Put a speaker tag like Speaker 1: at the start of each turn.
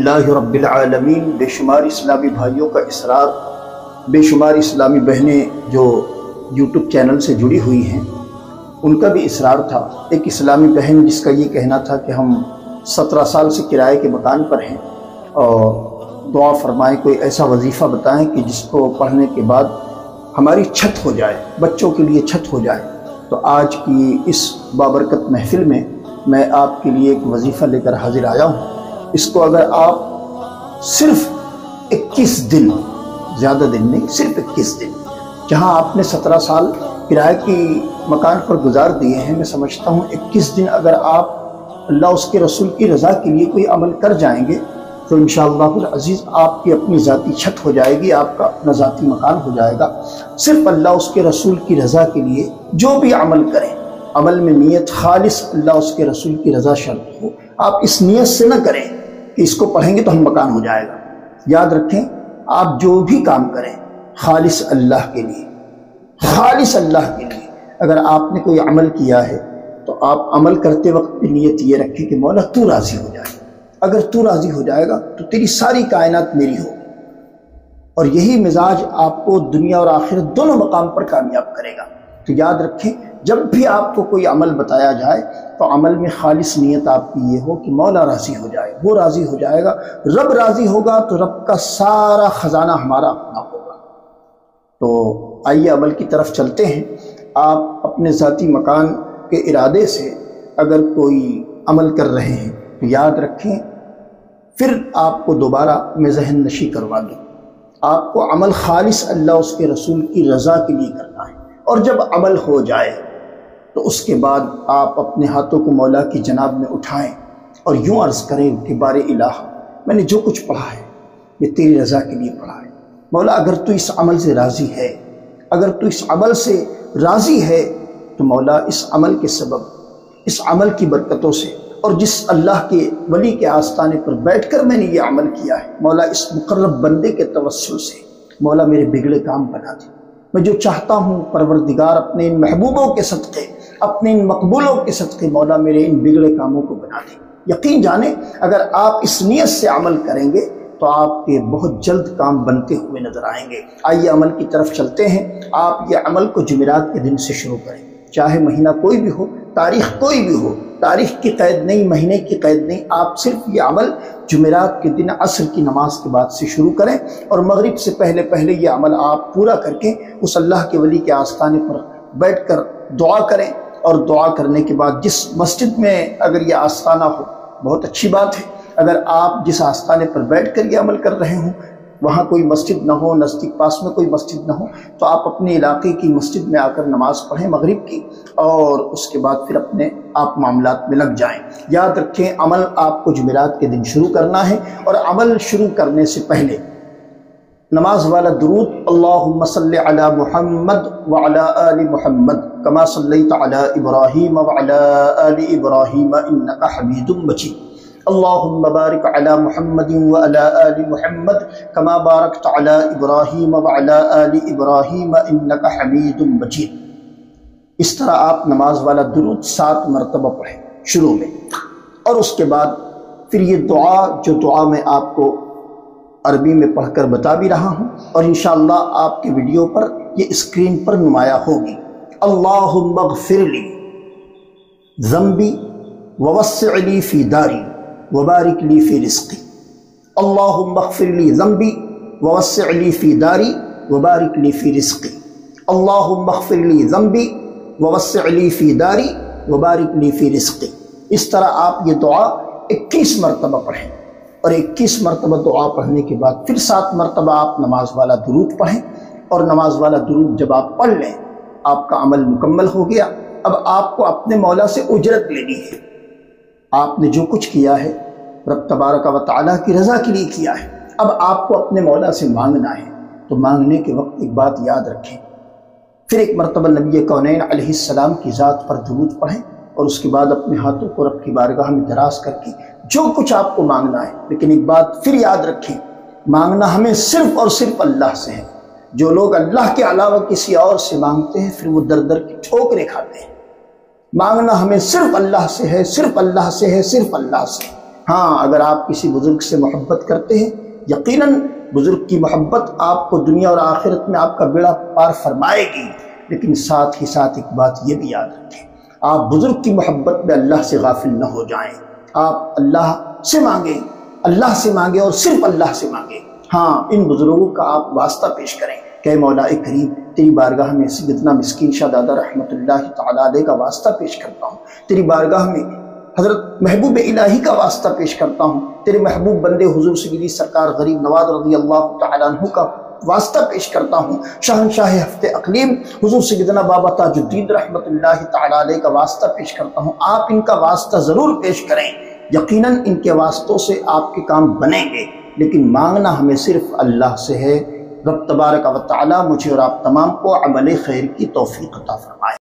Speaker 1: الحمدللہ رب العالمین۔ بے شمار اسلامی بھائیوں کا اصرار، بے شمار اسلامی بہنیں جو یوٹیوب چینل سے جڑی ہوئی ہیں ان کا بھی اصرار تھا۔ ایک اسلامی بہن جس کا یہ کہنا تھا کہ ہم 17 سال سے کرائے کے مکان پر ہیں اور دعا فرمائیں، کوئی ایسا وظیفہ بتائیں کہ جس کو پڑھنے کے بعد ہماری چھت ہو جائے، بچوں کے لیے چھت ہو جائے۔ تو آج کی اس بابرکت محفل میں آپ کے لیے ایک وظیفہ لے کر حاضر آیا ہوں۔ اس کو اگر آپ صرف 21 دن، زیادہ دن نہیں، صرف 21 دن، جہاں آپ نے 17 سال کرائے کی مکان پر گزار دیے ہیں، میں سمجھتا ہوں 21 دن اگر آپ اللہ اس کے رسول کی رضا کے لیے کوئی عمل کر جائیں گے تو انشاءاللہ العزیز آپ کی اپنی ذاتی چھت ہو جائے گی، آپ کا اپنا ذاتی مکان ہو جائے گا۔ صرف اللہ اس کے رسول کی رضا کے لیے جو بھی عمل کریں، عمل میں نیت خالص اللہ اس کے رسول کی رضا شرط ہو۔ آپ اس نیت سے نہ کریں کہ اس کو پڑھیں گے تو ہم مکان ہو جائے گا۔ یاد رکھیں، آپ جو بھی کام کریں خالص اللہ کے لیے، خالص اللہ کے لیے۔ اگر آپ نے کوئی عمل کیا ہے تو آپ عمل کرتے وقت نیت یہ رکھیں کہ مولا تو راضی ہو جائے۔ اگر تو راضی ہو جائے گا تو تیری ساری کائنات میری ہوگی، اور یہی مزاج آپ کو دنیا اور آخرت دونوں مقام پر کامیاب کرے گا۔ تو یاد رکھیں، جب بھی آپ کو کوئی عمل بتایا جائے تو عمل میں خالص نیت آپ کی یہ ہو کہ مولا راضی ہو جائے، وہ راضی ہو جائے گا۔ رب راضی ہوگا تو رب کا سارا خزانہ ہمارا اپنا ہوگا۔ تو آئیے عمل کی طرف چلتے ہیں۔ آپ اپنے ذاتی مکان کے ارادے سے اگر کوئی عمل کر رہے ہیں تو یاد رکھیں، پھر آپ کو دوبارہ میں ذہن نشی کروا دوں، آپ کو عمل خالص اللہ اس کے رسول کی رضا کے لیے کرنا ہے۔ اور جب عمل ہو جائے تو اس کے بعد آپ اپنے ہاتھوں کو مولا کی جناب میں اٹھائیں اور یوں عرض کریں کہ بار الہ، میں نے جو کچھ پڑھا ہے یہ تیری رضا کے لیے پڑھا ہے۔ مولا اگر تو اس عمل سے راضی ہے، اگر تو اس عمل سے راضی ہے تو مولا اس عمل کے سبب، اس عمل کی برکتوں سے، اور جس اللہ کے ولی کے آستانے پر بیٹھ کر میں نے یہ عمل کیا ہے، مولا اس مقرب بندے کے توسل سے مولا میرے بگڑے کام بنا دے۔ میں جو چاہتا ہوں پروردگار اپنے ان محبوبوں کے صدقے، اپنے ان مقبولوں کے صدقے مولا میرے ان بگڑے کاموں کو بنا دے۔ یقین جانیں اگر آپ اس نیت سے عمل کریں گے تو آپ کے بہت جلد کام بنتے ہوئے نظر آئیں گے۔ آئیے عمل کی طرف چلتے ہیں۔ آپ یہ عمل کو جمعرات کے دن سے شروع کریں، چاہے مہینہ کوئی بھی ہو، تاریخ کوئی بھی ہو، تاریخ کی قید نہیں، مہینے کی قید نہیں۔ آپ صرف یہ عمل جمعرات کے دن عصر کی نماز کے بعد سے شروع کریں، اور مغرب سے پہلے یہ عمل آپ پورا کر کے اس اللہ کے ولی کے آستانے پر بیٹھ کر دعا کریں۔ اور دعا کرنے کے بعد جس مسجد میں اگر یہ آستانہ ہو، بہت اچھی بات ہے۔ اگر آپ جس آستانے پر بیٹھ کر یہ عمل کر رہے ہوں وہاں کوئی مسجد نہ ہو، نزدیک پاس میں کوئی مسجد نہ ہو، تو آپ اپنے علاقے کی مسجد میں آ کر نماز پڑھیں مغرب کی، اور اس کے بعد پھر اپنے آپ معاملات میں لگ جائیں۔ یاد رکھیں، عمل آپ کو جمعرات کے دن شروع کرنا ہے، اور عمل شروع کرنے سے پہلے نماز والا درود، اللہم صلی علی محمد وعلی آل محمد کما صلیت علی ابراہیم وعلی آل ابراہیم انک حمید مجید، اللہم بارک علی محمد وعلی آل محمد کما بارکت علی ابراہیم وعلی آل ابراہیم انک حمید مجید۔ اس طرح آپ نماز والا درود 7 مرتبہ پڑھیں شروع میں، اور اس کے بعد پھر یہ دعا، جو دعا میں آپ کو عربی میں پڑھ کر بتا بھی رہا ہوں اور انشاءاللہ آپ کے ویڈیو پر یہ اسکرین پر نمایاں ہوگی۔ اللہم اغفر لی ذنبی ووسع لی فی داری وبارک لی فی رزقی، اللہم اغفر لی ذنبی ووسع لی فی داری وبارک لی فی رزقی، اللہم اغفر لی ذنبی ووسع لی فی داری وبارک لی فی رزقی۔ اس طرح آپ یہ دعا 21 مرتبہ پڑھیں، اور 21 مرتبہ دعا پڑھنے کے بعد پھر 7 مرتبہ آپ نماز والا درود پڑھیں، اور نماز والا درود جب آپ پڑھ لیں آپ کا عمل مکمل ہو گیا۔ اب آپ کو اپنے مولا سے اجرت لینی ہے۔ آپ نے جو کچھ کیا ہے رب تبارک و تعالیٰ کی رضا کے لیے کیا ہے، اب آپ کو اپنے مولا سے مانگنا ہے۔ تو مانگنے کے وقت ایک بات یاد رکھیں، پھر ایک مرتبہ نبی کونین علیہ السلام کی ذات پر درود پڑھیں، اور اس کے بعد اپنے ہاتھوں کو رب کی بارگاہ میں دراز کر کے جو کچھ آپ کو مانگنا ہے۔ لیکن ایک بات پھر یاد رکھیں، مانگنا ہمیں صرف اور صرف اللہ سے ہے۔ جو لوگ اللہ کے علاوہ کسی اور سے مانگتے ہیں پھر وہ در در کی ٹھوکریں کھاتے ہیں۔ مانگنا ہمیں صرف اللہ سے ہے، صرف اللہ سے ہے، صرف اللہ سے۔ ہاں اگر آپ کسی بزرگ سے محبت کرتے ہیں یقیناً بزرگ کی محبت آپ کو دنیا اور آخرت میں آپ کا بیڑا پار فرمائے گی، لیکن ساتھ ہی ساتھ ایک بات یہ بھی یاد رکھیں، آپ بزرگ کی محبت میں اللہ سے غافل نہ ہو جائیں۔ آپ اللہ سے مانگیں اور صرف اللہ سے مانگیں۔ ہاں ان بزرگوں کا آپ واسطہ پیش کریں کہ مولا کریم تیری بارگاہ میں سیدنا مسکین شاہ دادا رحمۃ اللہ تعالیٰ علیہ کا واسطہ پیش کرتا ہوں، تیری بارگاہ میں حضرت محبوب الہی کا واسطہ پیش کرتا ہوں، تیرے محبوب بندے حضور سیدی سرکار غریب نواز رضی اللہ تعالیٰ عنہ کا واسطہ پیش کرتا ہوں، شہنشاہ ہفت اقلیم حضور سیدنا بابا تاج الدین رحمۃ اللہ تعالیٰ علیہ کا واسطہ پیش کرتا ہوں۔ آپ ان کا واسطہ ضرور پیش کریں، یقیناً ان کے واسطوں سے آپ کے کام بنیں گے، لیکن مانگنا ہمیں صرف اللہ سے ہے۔ رب تبارک و تعالیٰ مجھے اور آپ تمام کو عمل خیر کی توفیق عطا فرمائے۔